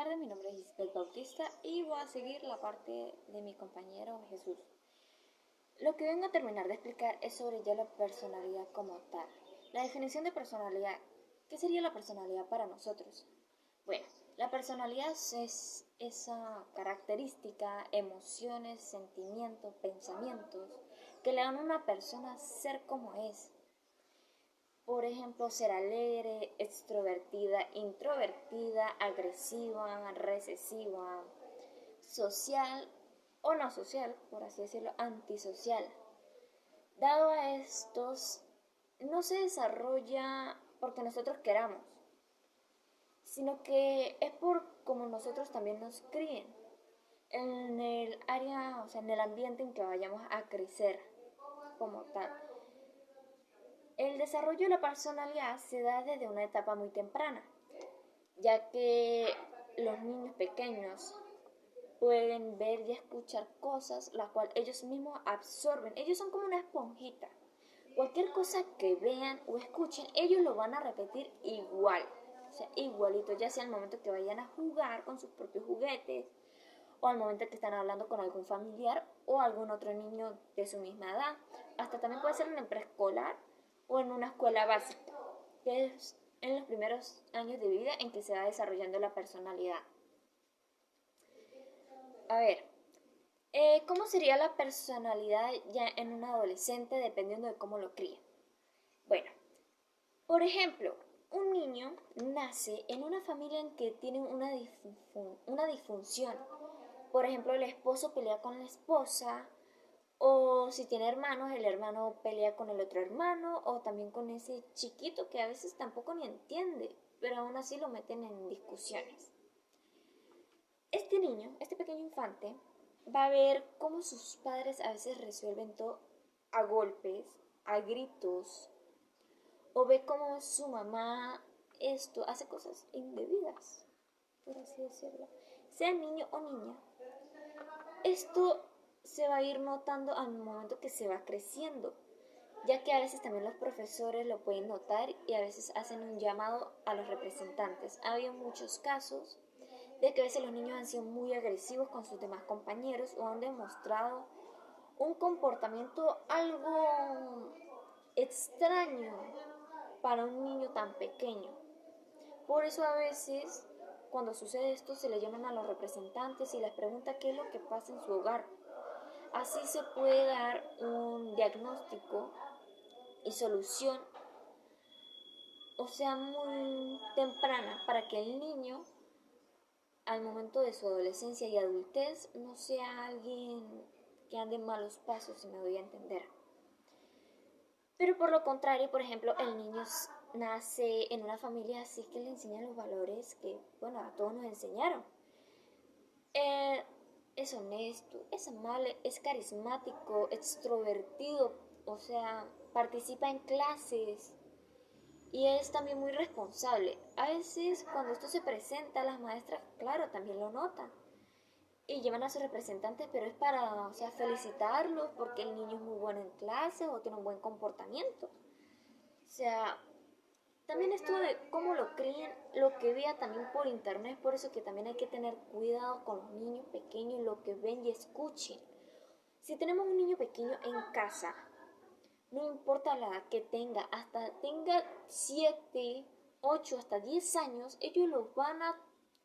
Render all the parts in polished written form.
Buenas tardes, mi nombre es Isabel Bautista y voy a seguir la parte de mi compañero Jesús. Lo que vengo a terminar de explicar es sobre ya la personalidad como tal. La definición de personalidad. ¿Qué sería la personalidad para nosotros? Bueno, la personalidad es esa característica, emociones, sentimientos, pensamientos que le dan a una persona ser como es. Por ejemplo, ser alegre, extrovertida, introvertida, agresiva, recesiva, social o no social, por así decirlo, antisocial. Dado a estos, no se desarrolla porque nosotros queramos, sino que es por como nosotros también nos críen, en el área, o sea, en el ambiente en que vayamos a crecer como tal. El desarrollo de la personalidad se da desde una etapa muy temprana, ya que los niños pequeños pueden ver y escuchar cosas las cuales ellos mismos absorben. Ellos son como una esponjita. Cualquier cosa que vean o escuchen, ellos lo van a repetir igual. O sea, igualito, ya sea al momento que vayan a jugar con sus propios juguetes, o al momento que están hablando con algún familiar o algún otro niño de su misma edad. Hasta también puede ser en el preescolar o en una escuela básica, que es en los primeros años de vida en que se va desarrollando la personalidad. A ver, ¿cómo sería la personalidad ya en un adolescente dependiendo de cómo lo críe? Bueno, por ejemplo, un niño nace en una familia en que tiene una disfunción. Por ejemplo, el esposo pelea con la esposa, o si tiene hermanos, el hermano pelea con el otro hermano, o también con ese chiquito que a veces tampoco ni entiende, pero aún así lo meten en discusiones. Este niño, este pequeño infante, va a ver cómo sus padres a veces resuelven todo a golpes, a gritos, o ve cómo su mamá esto hace cosas indebidas, por así decirlo, sea niño o niña. Esto se va a ir notando al momento que se va creciendo, ya que a veces también los profesores lo pueden notar y a veces hacen un llamado a los representantes. Ha habido muchos casos de que a veces los niños han sido muy agresivos con sus demás compañeros o han demostrado un comportamiento algo extraño para un niño tan pequeño. Por eso a veces cuando sucede esto se le llaman a los representantes y les pregunta qué es lo que pasa en su hogar. Así se puede dar un diagnóstico y solución, o sea, muy temprana, para que el niño al momento de su adolescencia y adultez no sea alguien que ande en malos pasos, si me doy a entender. Pero por lo contrario, por ejemplo, el niño nace en una familia así que le enseñan los valores que, bueno, a todos nos enseñaron. Eh, es honesto, es amable, es carismático, extrovertido, o sea, participa en clases y es también muy responsable. A veces cuando esto se presenta, las maestras, claro, también lo notan y llevan a sus representantes, pero es para, o sea, felicitarlos porque el niño es muy bueno en clase o tiene un buen comportamiento. O sea, también esto de cómo lo crían, lo que vea también por internet, por eso que también hay que tener cuidado con los niños pequeños, lo que ven y escuchen. Si tenemos un niño pequeño en casa, no importa la edad que tenga, hasta tenga 7, 8, hasta 10 años, ellos los van a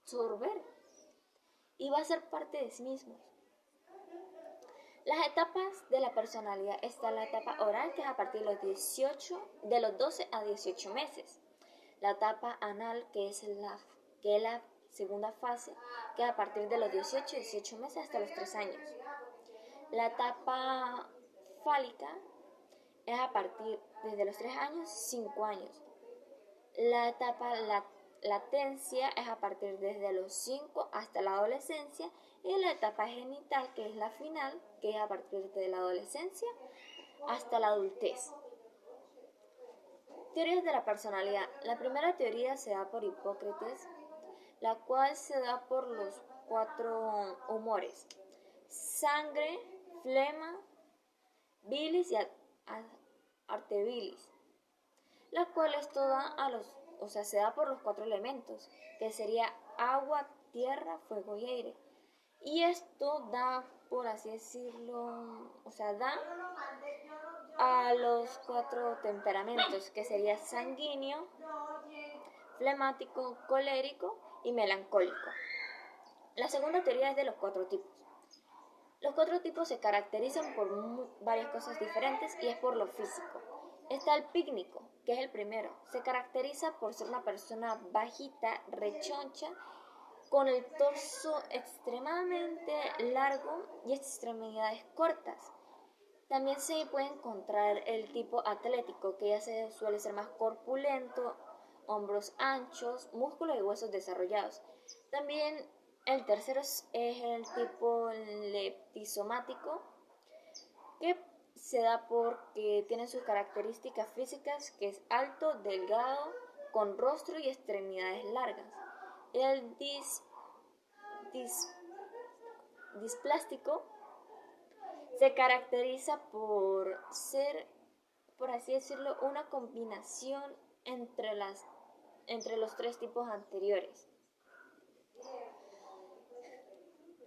absorber y va a ser parte de sí mismos. Las etapas de la personalidad está la etapa oral, que es a partir de los 12 a 18 meses. La etapa anal, que es la segunda fase, que es a partir de los 18 meses hasta los 3 años. La etapa fálica es a partir desde los 3 años, 5 años. La etapa latencia es a partir desde los 5 hasta la adolescencia, y la etapa genital, que es la final, que es a partir de la adolescencia hasta la adultez. Teorías de la personalidad. La primera teoría se da por Hipócrates, la cual se da por los 4 humores: sangre, flema, bilis y artebilis, la cual esto da a los, o sea, se da por los 4 elementos, que sería agua, tierra, fuego y aire. Y esto da, por así decirlo, o sea, da a los 4 temperamentos, que sería sanguíneo, flemático, colérico y melancólico. La segunda teoría es de los 4 tipos. Los 4 tipos se caracterizan por varias cosas diferentes y es por lo físico. Está el pícnico, que es el primero. Se caracteriza por ser una persona bajita, rechoncha, con el torso extremadamente largo y extremidades cortas. También se puede encontrar el tipo atlético, que ya suele ser más corpulento, hombros anchos, músculos y huesos desarrollados. También el tercero es el tipo leptisomático, que se da porque tiene sus características físicas, que es alto, delgado, con rostro y extremidades largas. El displástico se caracteriza por ser, por así decirlo, una combinación entre los 3 tipos anteriores.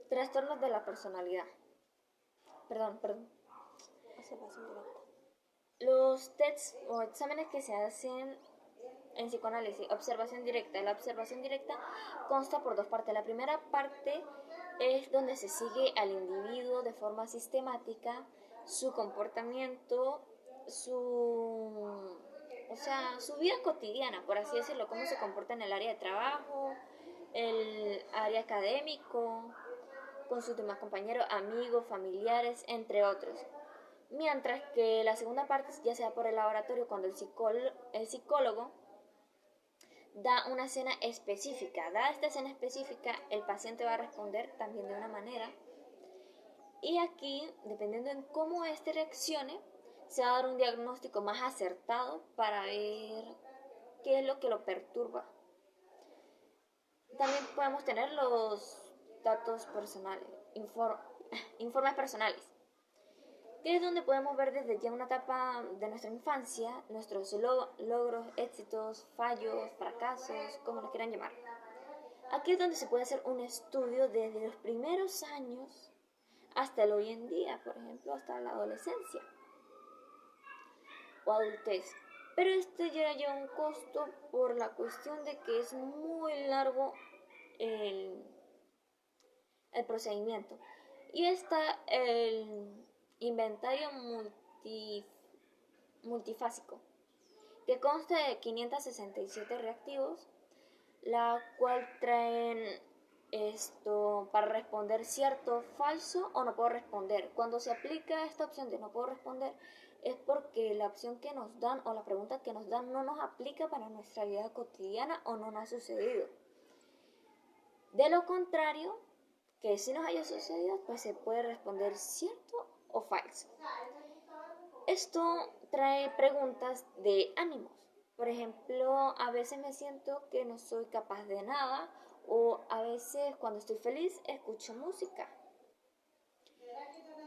Trastornos de la personalidad. Perdón. Observación directa. Los tests o exámenes que se hacen en psicoanálisis, observación directa. La observación directa consta por 2 partes. La primera parte es donde se sigue al individuo de forma sistemática, su comportamiento, su vida cotidiana, por así decirlo, cómo se comporta en el área de trabajo, el área académico, con sus demás compañeros, amigos, familiares, entre otros. Mientras que la segunda parte ya sea por el laboratorio, cuando el psicólogo da una escena específica. Dada esta escena específica, el paciente va a responder también de una manera. Y aquí, dependiendo en cómo éste reaccione, se va a dar un diagnóstico más acertado para ver qué es lo que lo perturba. También podemos tener los datos personales, informes personales, que es donde podemos ver desde ya una etapa de nuestra infancia, nuestros logros, éxitos, fallos, fracasos, como lo quieran llamar. Aquí es donde se puede hacer un estudio desde los primeros años hasta el hoy en día, por ejemplo, hasta la adolescencia o adultez. Pero esto ya lleva un costo por la cuestión de que es muy largo el procedimiento. Y está el inventario multifásico, que consta de 567 reactivos, la cual traen esto para responder cierto, falso o no puedo responder. Cuando se aplica esta opción de no puedo responder, es porque la opción que nos dan o la pregunta que nos dan no nos aplica para nuestra vida cotidiana o no nos ha sucedido. De lo contrario, que si nos haya sucedido, pues se puede responder cierto o falso. Esto trae preguntas de ánimos. Por ejemplo, a veces me siento que no soy capaz de nada, o a veces cuando estoy feliz escucho música.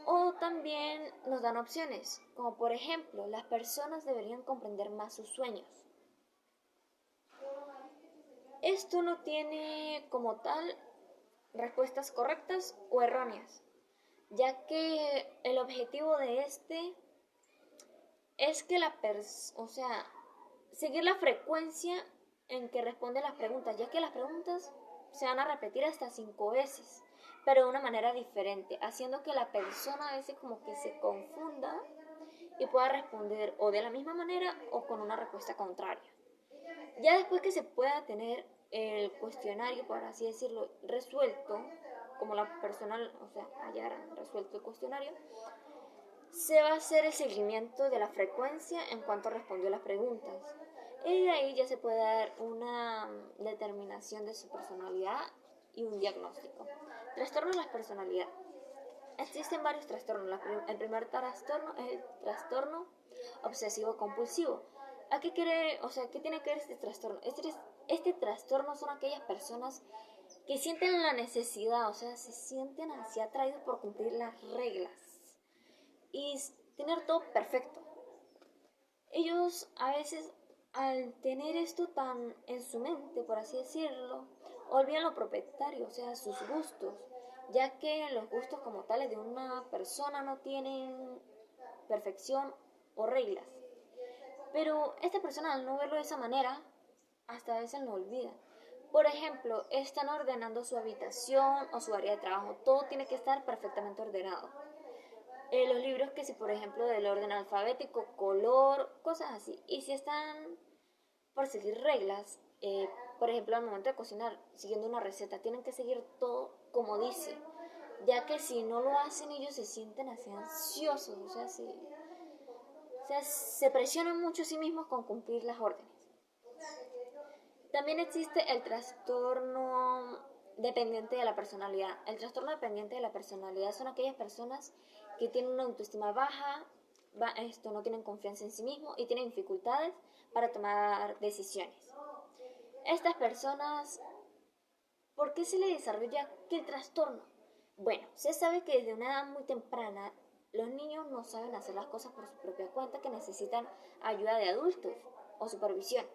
O también nos dan opciones, como por ejemplo, las personas deberían comprender más sus sueños. Esto no tiene como tal respuestas correctas o erróneas, ya que el objetivo de este es que seguir la frecuencia en que responde las preguntas, ya que las preguntas se van a repetir hasta 5 veces, pero de una manera diferente, haciendo que la persona a veces como que se confunda y pueda responder o de la misma manera o con una respuesta contraria. Ya después que se pueda tener el cuestionario, por así decirlo, resuelto, como la persona, hayara resuelto el cuestionario, se va a hacer el seguimiento de la frecuencia en cuanto respondió las preguntas. Y de ahí ya se puede dar una determinación de su personalidad y un diagnóstico. Trastorno de la personalidad. Existen varios trastornos. El primer trastorno es el trastorno obsesivo-compulsivo. ¿Qué tiene que ver este trastorno? Este trastorno son aquellas personas que sienten la necesidad, se sienten así atraídos por cumplir las reglas y tener todo perfecto. Ellos a veces, al tener esto tan en su mente, por así decirlo, olvidan lo propietario, o sea, sus gustos, ya que los gustos como tales de una persona no tienen perfección o reglas. Pero esta persona, al no verlo de esa manera, hasta a veces lo olvida. Por ejemplo, están ordenando su habitación o su área de trabajo. Todo tiene que estar perfectamente ordenado. Los libros que si, por ejemplo, del orden alfabético, color, cosas así. Y si están por seguir reglas, por ejemplo, al momento de cocinar, siguiendo una receta, tienen que seguir todo como dice. Ya que si no lo hacen, ellos se sienten así ansiosos, se presionan mucho a sí mismos con cumplir las órdenes. También existe el trastorno dependiente de la personalidad. El trastorno dependiente de la personalidad son aquellas personas que tienen una autoestima baja, no tienen confianza en sí mismos y tienen dificultades para tomar decisiones. Estas personas, ¿por qué se les desarrolla qué trastorno? Bueno, se sabe que desde una edad muy temprana los niños no saben hacer las cosas por su propia cuenta, que necesitan ayuda de adultos o supervisión.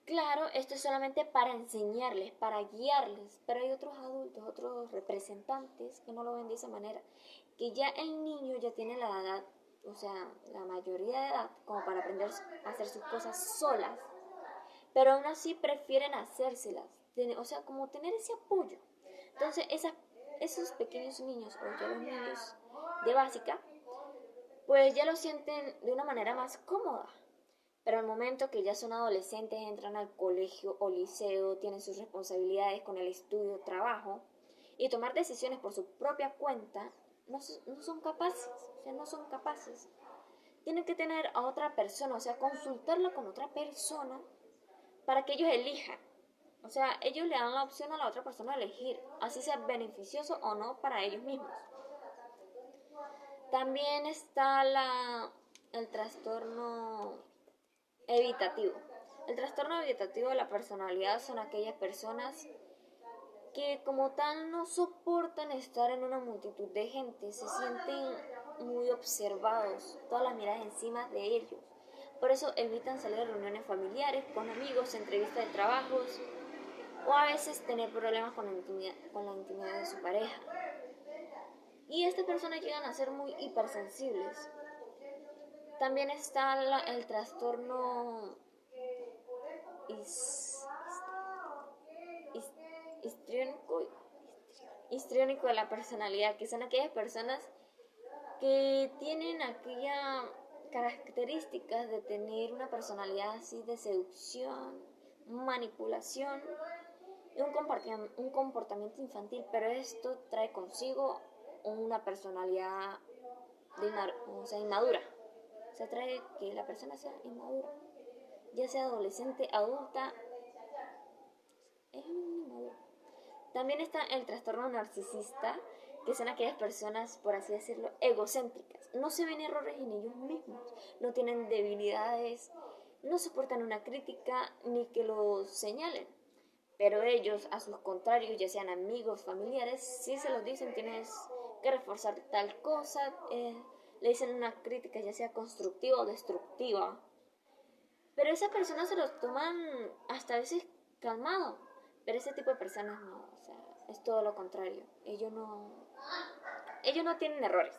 Claro, esto es solamente para enseñarles, para guiarles, pero hay otros adultos, otros representantes que no lo ven de esa manera, que ya el niño ya tiene la edad, o sea, la mayoría de edad, como para aprender a hacer sus cosas solas, pero aún así prefieren hacérselas, o sea, como tener ese apoyo. Entonces, esos pequeños niños, o ya los niños de básica, pues ya lo sienten de una manera más cómoda. Pero al momento que ya son adolescentes, entran al colegio o liceo, tienen sus responsabilidades con el estudio, trabajo, y tomar decisiones por su propia cuenta, no son capaces, o sea, no son capaces. Tienen que tener a otra persona, o sea, consultarla con otra persona para que ellos elijan. O sea, ellos le dan la opción a la otra persona de elegir, así sea beneficioso o no para ellos mismos. También está el trastorno evitativo. El trastorno evitativo de la personalidad son aquellas personas que como tal no soportan estar en una multitud de gente, se sienten muy observados, todas las miradas encima de ellos. Por eso evitan salir a reuniones familiares, con amigos, entrevistas de trabajos o a veces tener problemas con la intimidad de su pareja. Y estas personas llegan a ser muy hipersensibles. También está el trastorno histriónico, histriónico de la personalidad, que son aquellas personas que tienen aquellas características de tener una personalidad así de seducción, manipulación y un comportamiento infantil, pero esto trae consigo una personalidad inmadura. O sea, trae que la persona sea inmadura, ya sea adolescente, adulta, es inmadura. También está el trastorno narcisista, que son aquellas personas, por así decirlo, egocéntricas. No se ven errores en ellos mismos, no tienen debilidades, no soportan una crítica ni que los señalen. Pero ellos, a sus contrarios, ya sean amigos, familiares, si se los dicen, tienes que reforzar tal cosa, le dicen una crítica, ya sea constructiva o destructiva. Pero esas personas se los toman hasta a veces calmado. Pero ese tipo de personas no, o sea, es todo lo contrario. Ellos no tienen errores.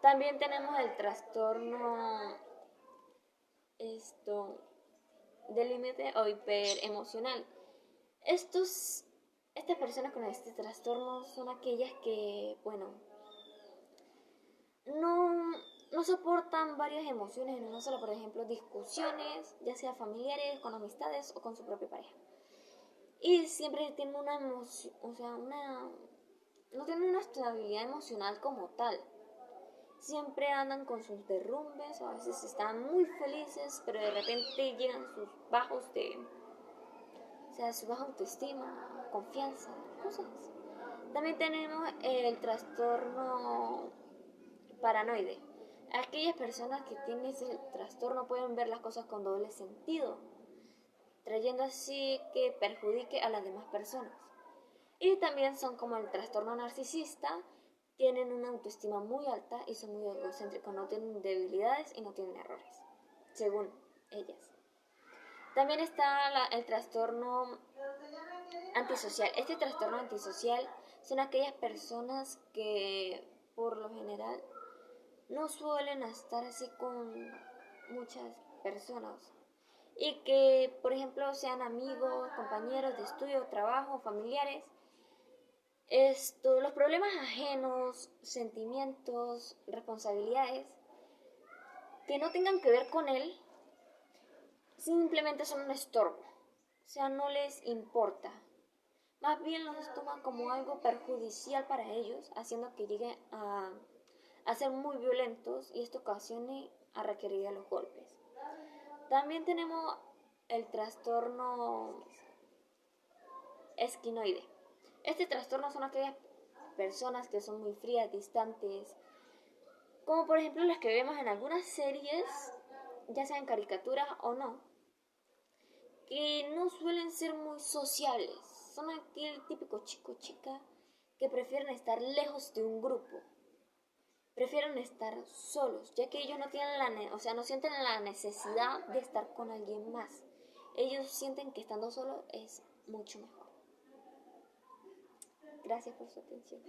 También tenemos el trastorno del límite o hiperemocional. Estas personas con este trastorno son aquellas que, bueno, no soportan varias emociones en una sola, por ejemplo, discusiones, ya sea familiares, con amistades o con su propia pareja. Y siempre tienen una emoción, o sea, no tienen una estabilidad emocional como tal. Siempre andan con sus derrumbes, o a veces están muy felices, pero de repente llegan sus su baja autoestima, confianza, cosas. También tenemos el trastorno paranoide. Aquellas personas que tienen ese trastorno pueden ver las cosas con doble sentido, trayendo así que perjudique a las demás personas. Y también son como el trastorno narcisista, tienen una autoestima muy alta y son muy egocéntricos, no tienen debilidades y no tienen errores, según ellas. También está el trastorno antisocial. Este trastorno antisocial son aquellas personas que por lo general no suelen estar así con muchas personas y que, por ejemplo, sean amigos, compañeros de estudio, trabajo, familiares. Los problemas ajenos, sentimientos, responsabilidades que no tengan que ver con él, simplemente son un estorbo. O sea, no les importa. Más bien los toman como algo perjudicial para ellos, haciendo que lleguen a ser muy violentos y esto ocasione a requerir de los golpes. También tenemos el trastorno esquinoide. Este trastorno son aquellas personas que son muy frías, distantes, como por ejemplo las que vemos en algunas series, ya sean caricaturas o no, que no suelen ser muy sociables. Son aquel típico chico o chica que prefieren estar lejos de un grupo. Prefieren estar solos, ya que ellos no tienen no sienten la necesidad de estar con alguien más. Ellos sienten que estando solos es mucho mejor. Gracias por su atención.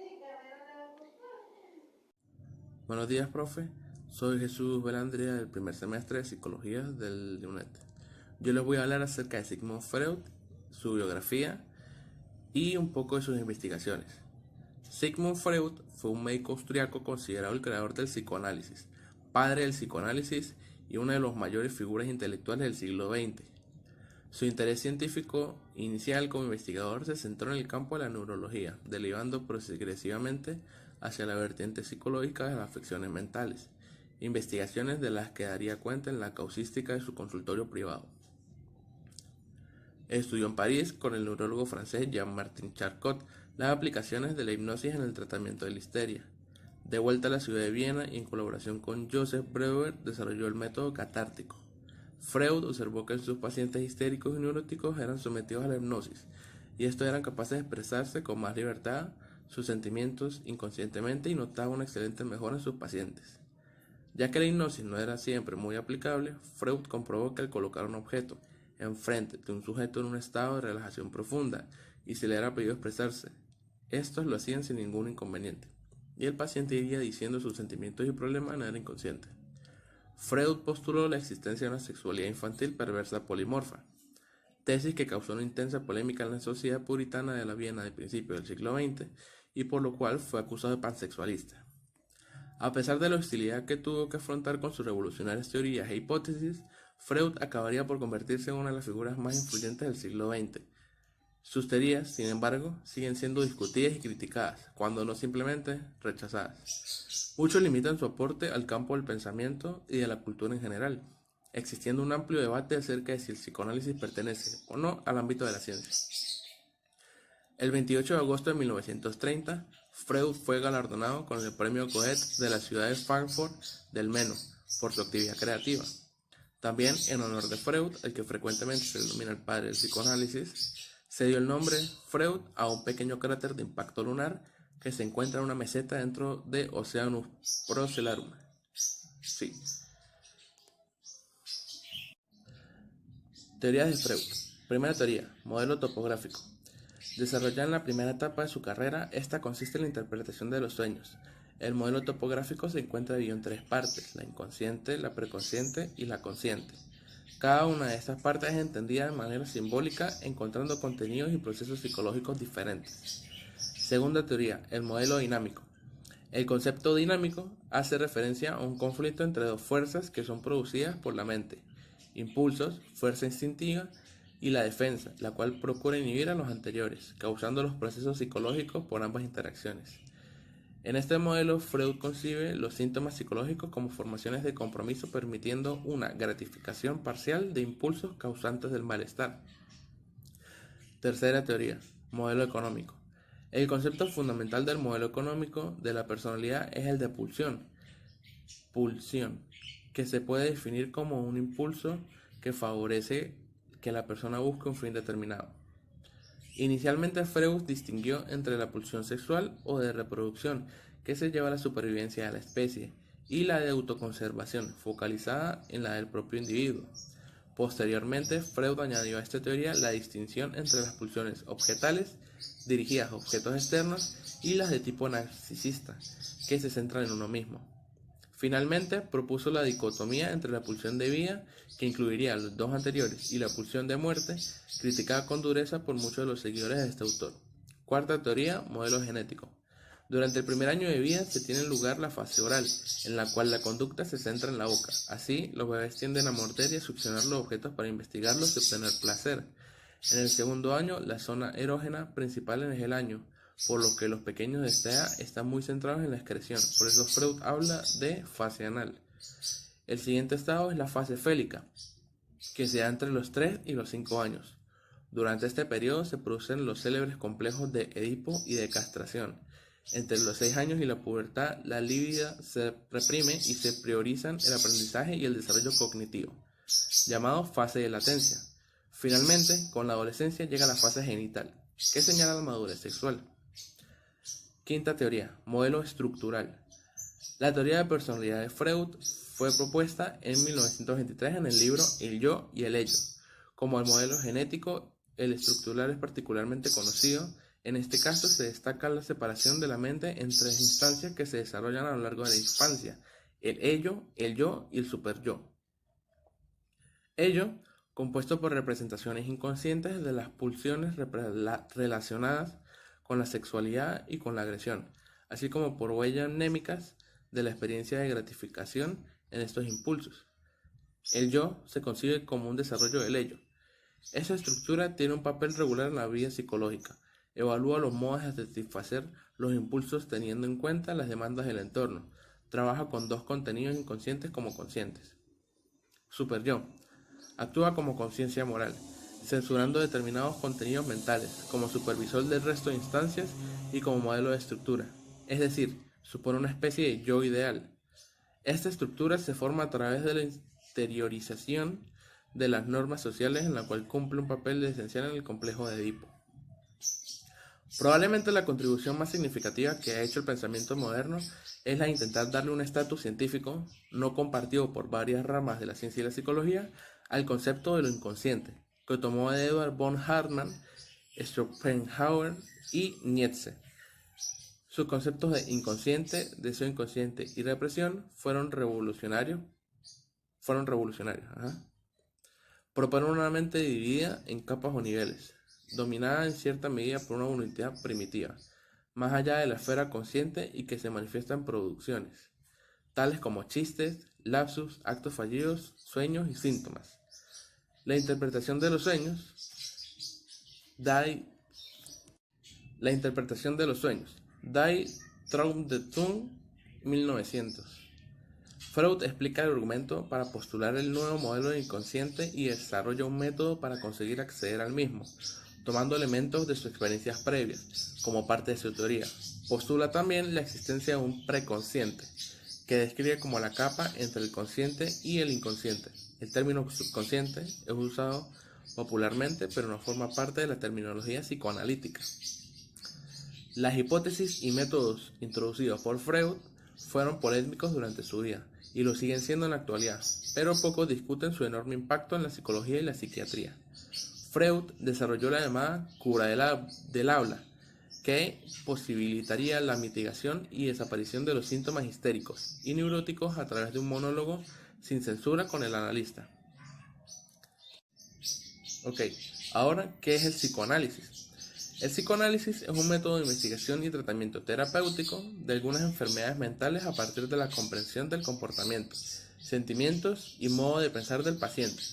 Buenos días, profe. Soy Jesús Belandria del primer semestre de Psicología del UNED. Yo les voy a hablar acerca de Sigmund Freud, su biografía y un poco de sus investigaciones. Sigmund Freud fue un médico austriaco considerado el creador del psicoanálisis, padre del psicoanálisis y una de las mayores figuras intelectuales del siglo XX. Su interés científico inicial como investigador se centró en el campo de la neurología, derivando progresivamente hacia la vertiente psicológica de las afecciones mentales, investigaciones de las que daría cuenta en la causística de su consultorio privado. Estudió en París con el neurólogo francés Jean-Martin Charcot las aplicaciones de la hipnosis en el tratamiento de la histeria. De vuelta a la ciudad de Viena y en colaboración con Joseph Breuer desarrolló el método catártico. Freud observó que sus pacientes histéricos y neuróticos eran sometidos a la hipnosis y estos eran capaces de expresarse con más libertad sus sentimientos inconscientemente y notaba una excelente mejora en sus pacientes. Ya que la hipnosis no era siempre muy aplicable, Freud comprobó que al colocar un objeto enfrente de un sujeto en un estado de relajación profunda y se le era pedido expresarse, estos lo hacían sin ningún inconveniente, y el paciente iría diciendo sus sentimientos y problemas de manera inconsciente. Freud postuló la existencia de una sexualidad infantil perversa polimorfa, tesis que causó una intensa polémica en la sociedad puritana de la Viena de principios del siglo XX y por lo cual fue acusado de pansexualista. A pesar de la hostilidad que tuvo que afrontar con sus revolucionarias teorías e hipótesis, Freud acabaría por convertirse en una de las figuras más influyentes del siglo XX. Sus teorías, sin embargo, siguen siendo discutidas y criticadas, cuando no simplemente rechazadas. Muchos limitan su aporte al campo del pensamiento y de la cultura en general, existiendo un amplio debate acerca de si el psicoanálisis pertenece o no al ámbito de la ciencia. El 28 de agosto de 1930, Freud fue galardonado con el premio Goethe de la ciudad de Frankfurt del Meno por su actividad creativa. También, en honor de Freud, el que frecuentemente se denomina el padre del psicoanálisis, se dio el nombre Freud a un pequeño cráter de impacto lunar que se encuentra en una meseta dentro de Oceanus Procellarum. Sí. Teorías de Freud. Primera teoría, modelo topográfico. Desarrollada en la primera etapa de su carrera, esta consiste en la interpretación de los sueños. El modelo topográfico se encuentra dividido en tres partes, la inconsciente, la preconsciente y la consciente. Cada una de estas partes es entendida de manera simbólica, encontrando contenidos y procesos psicológicos diferentes. Segunda teoría, el modelo dinámico. El concepto dinámico hace referencia a un conflicto entre dos fuerzas que son producidas por la mente, impulsos, fuerza instintiva y la defensa, la cual procura inhibir a los anteriores, causando los procesos psicológicos por ambas interacciones. En este modelo, Freud concibe los síntomas psicológicos como formaciones de compromiso permitiendo una gratificación parcial de impulsos causantes del malestar. Tercera teoría, modelo económico. El concepto fundamental del modelo económico de la personalidad es el de pulsión, que se puede definir como un impulso que favorece que la persona busque un fin determinado. Inicialmente Freud distinguió entre la pulsión sexual o de reproducción, que se lleva a la supervivencia de la especie, y la de autoconservación, focalizada en la del propio individuo. Posteriormente, Freud añadió a esta teoría la distinción entre las pulsiones objetales, dirigidas a objetos externos, y las de tipo narcisista, que se centran en uno mismo. Finalmente, propuso la dicotomía entre la pulsión de vida, que incluiría los dos anteriores, y la pulsión de muerte, criticada con dureza por muchos de los seguidores de este autor. Cuarta teoría, modelo genético. Durante el primer año de vida se tiene lugar la fase oral, en la cual la conducta se centra en la boca. Así, los bebés tienden a morder y a succionar los objetos para investigarlos y obtener placer. En el segundo año, la zona erógena principal es el año, por lo que los pequeños de esta edad están muy centrados en la excreción. Por eso Freud habla de fase anal. El siguiente estado es la fase félica, que se da entre los 3 y los 5 años. Durante este periodo se producen los célebres complejos de Edipo y de castración. Entre los 6 años y la pubertad, la libido se reprime y se priorizan el aprendizaje y el desarrollo cognitivo, llamado fase de latencia. Finalmente, con la adolescencia llega la fase genital, que señala la madurez sexual. Quinta teoría, modelo estructural. La teoría de personalidad de Freud fue propuesta en 1923 en el libro El yo y el ello. Como el modelo genético, el estructural es particularmente conocido. En este caso se destaca la separación de la mente en 3 instancias que se desarrollan a lo largo de la infancia: el ello, el yo y el superyo. Ello, compuesto por representaciones inconscientes de las pulsiones relacionadas con la sexualidad y con la agresión, así como por huellas mnémicas de la experiencia de gratificación en estos impulsos. El yo se concibe como un desarrollo del ello. Esa estructura tiene un papel regular en la vida psicológica. Evalúa los modos de satisfacer los impulsos teniendo en cuenta las demandas del entorno. Trabaja con 2 contenidos inconscientes como conscientes. Superyo. Actúa como conciencia moral, censurando determinados contenidos mentales, como supervisor del resto de instancias y como modelo de estructura. Es decir, supone una especie de yo ideal. Esta estructura se forma a través de la interiorización de las normas sociales, en la cual cumple un papel esencial en el complejo de Edipo. Probablemente la contribución más significativa que ha hecho el pensamiento moderno es la de intentar darle un estatus científico, no compartido por varias ramas de la ciencia y la psicología, al concepto de lo inconsciente, que tomó de Edward von Hartmann, Schopenhauer y Nietzsche. Sus conceptos de inconsciente, deseo inconsciente y represión fueron revolucionarios. Proponen una mente dividida en capas o niveles, dominada en cierta medida por una voluntad primitiva, más allá de la esfera consciente y que se manifiesta en producciones, tales como chistes, lapsus, actos fallidos, sueños y síntomas. La interpretación de los sueños, Die Traum der Tun, 1900. Freud explica el argumento para postular el nuevo modelo de inconsciente y desarrolla un método para conseguir acceder al mismo, tomando elementos de sus experiencias previas, como parte de su teoría. Postula también la existencia de un preconsciente, que describe como la capa entre el consciente y el inconsciente. El término subconsciente es usado popularmente, pero no forma parte de la terminología psicoanalítica. Las hipótesis y métodos introducidos por Freud fueron polémicos durante su vida, y lo siguen siendo en la actualidad, pero pocos discuten su enorme impacto en la psicología y la psiquiatría. Freud desarrolló la llamada cura del habla, que posibilitaría la mitigación y desaparición de los síntomas histéricos y neuróticos a través de un monólogo sin censura con el analista. Ahora, ¿qué es el psicoanálisis? El psicoanálisis es un método de investigación y tratamiento terapéutico de algunas enfermedades mentales a partir de la comprensión del comportamiento, sentimientos y modo de pensar del paciente.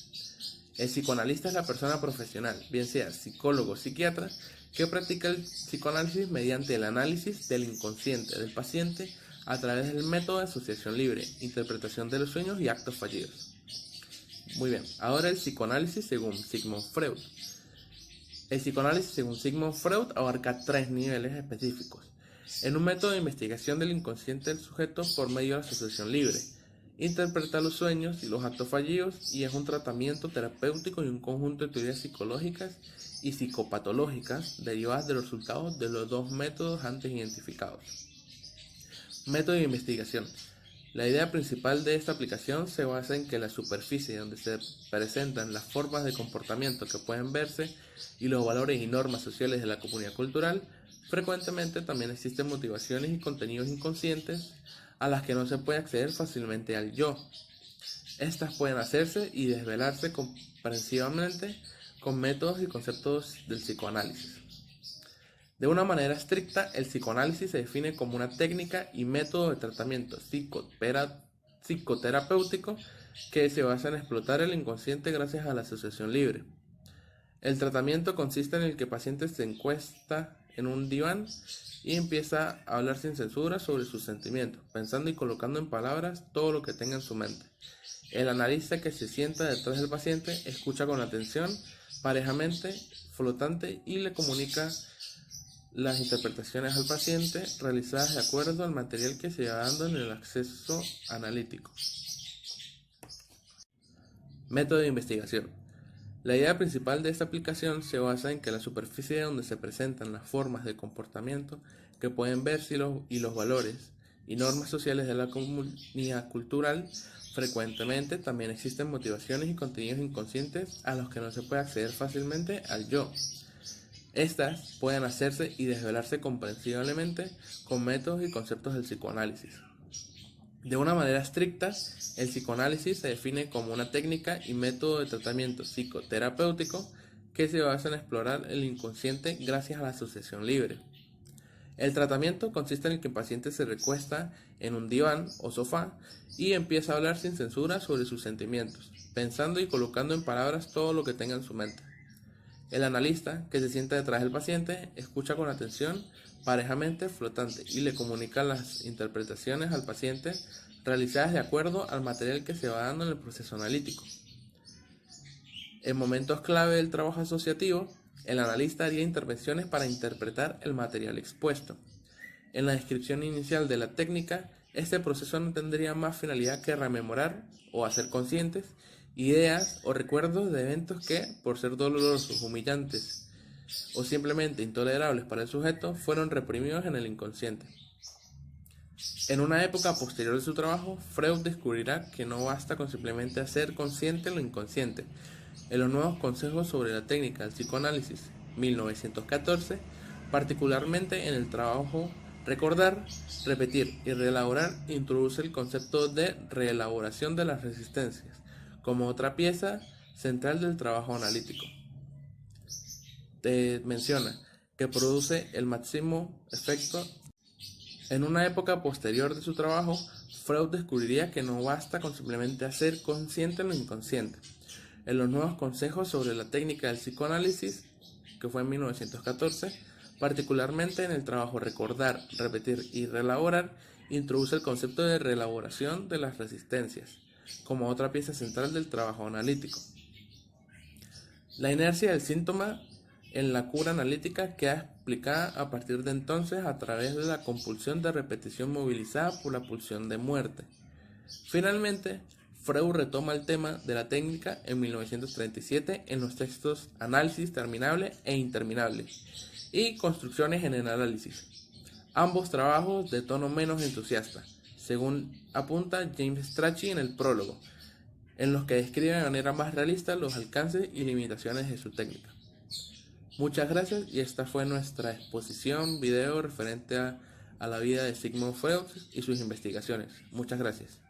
El psicoanalista es la persona profesional, bien sea psicólogo o psiquiatra, que practica el psicoanálisis mediante el análisis del inconsciente del paciente a través del método de asociación libre, interpretación de los sueños y actos fallidos. Muy bien, ahora el psicoanálisis según Sigmund Freud. El psicoanálisis según Sigmund Freud abarca 3 niveles específicos. En un método de investigación del inconsciente del sujeto por medio de la asociación libre, interpreta los sueños y los actos fallidos y es un tratamiento terapéutico y un conjunto de teorías psicológicas y psicopatológicas derivadas de los resultados de los 2 métodos antes identificados. Método de investigación. La idea principal de esta aplicación se basa en que la superficie donde se presentan las formas de comportamiento que pueden verse y los valores y normas sociales de la comunidad cultural, frecuentemente también existen motivaciones y contenidos inconscientes a las que no se puede acceder fácilmente al yo. Estas pueden hacerse y desvelarse comprensivamente con métodos y conceptos del psicoanálisis. De una manera estricta, el psicoanálisis se define como una técnica y método de tratamiento psicoterapéutico que se basa en explotar el inconsciente gracias a la asociación libre. El tratamiento consiste en el que el paciente se encuesta en un diván y empieza a hablar sin censura sobre sus sentimientos, pensando y colocando en palabras todo lo que tenga en su mente. El analista que se sienta detrás del paciente escucha con atención, parejamente, flotante y le comunica las interpretaciones al paciente realizadas de acuerdo al material que se va dando en el acceso analítico. Método de investigación. La idea principal de esta aplicación se basa en que la superficie donde se presentan las formas de comportamiento que pueden verse y los valores y normas sociales de la comunidad cultural, frecuentemente también existen motivaciones y contenidos inconscientes a los que no se puede acceder fácilmente al yo. Estas pueden hacerse y desvelarse comprensiblemente con métodos y conceptos del psicoanálisis. De una manera estricta, el psicoanálisis se define como una técnica y método de tratamiento psicoterapéutico que se basa en explorar el inconsciente gracias a la asociación libre. El tratamiento consiste en el que el paciente se recuesta en un diván o sofá y empieza a hablar sin censura sobre sus sentimientos, pensando y colocando en palabras todo lo que tenga en su mente. El analista, que se sienta detrás del paciente, escucha con atención, parejamente, flotante, y le comunica las interpretaciones al paciente realizadas de acuerdo al material que se va dando en el proceso analítico. En momentos clave del trabajo asociativo, el analista haría intervenciones para interpretar el material expuesto. En la descripción inicial de la técnica, este proceso no tendría más finalidad que rememorar o hacer conscientes ideas o recuerdos de eventos que, por ser dolorosos, humillantes o simplemente intolerables para el sujeto, fueron reprimidos en el inconsciente. En una época posterior de su trabajo, Freud descubrirá que no basta con simplemente hacer consciente lo inconsciente. En los nuevos consejos sobre la técnica del psicoanálisis, 1914, particularmente en el trabajo Recordar, Repetir y Reelaborar, introduce el concepto de reelaboración de las resistencias como otra pieza central del trabajo analítico. Te menciona que produce el máximo efecto. En una época posterior de su trabajo, Freud descubriría que no basta con simplemente hacer consciente lo inconsciente. En los nuevos consejos sobre la técnica del psicoanálisis, que fue en 1914, particularmente en el trabajo Recordar, Repetir y Reelaborar, introduce el concepto de reelaboración de las resistencias como otra pieza central del trabajo analítico. La inercia del síntoma en la cura analítica queda explicada a partir de entonces a través de la compulsión de repetición movilizada por la pulsión de muerte. Finalmente, Freud retoma el tema de la técnica en 1937 en los textos Análisis terminable e interminable y Construcciones en el análisis, ambos trabajos de tono menos entusiasta, según apunta James Strachey en el prólogo, en los que describe de manera más realista los alcances y limitaciones de su técnica. Muchas gracias y esta fue nuestra exposición video referente a la vida de Sigmund Freud y sus investigaciones. Muchas gracias.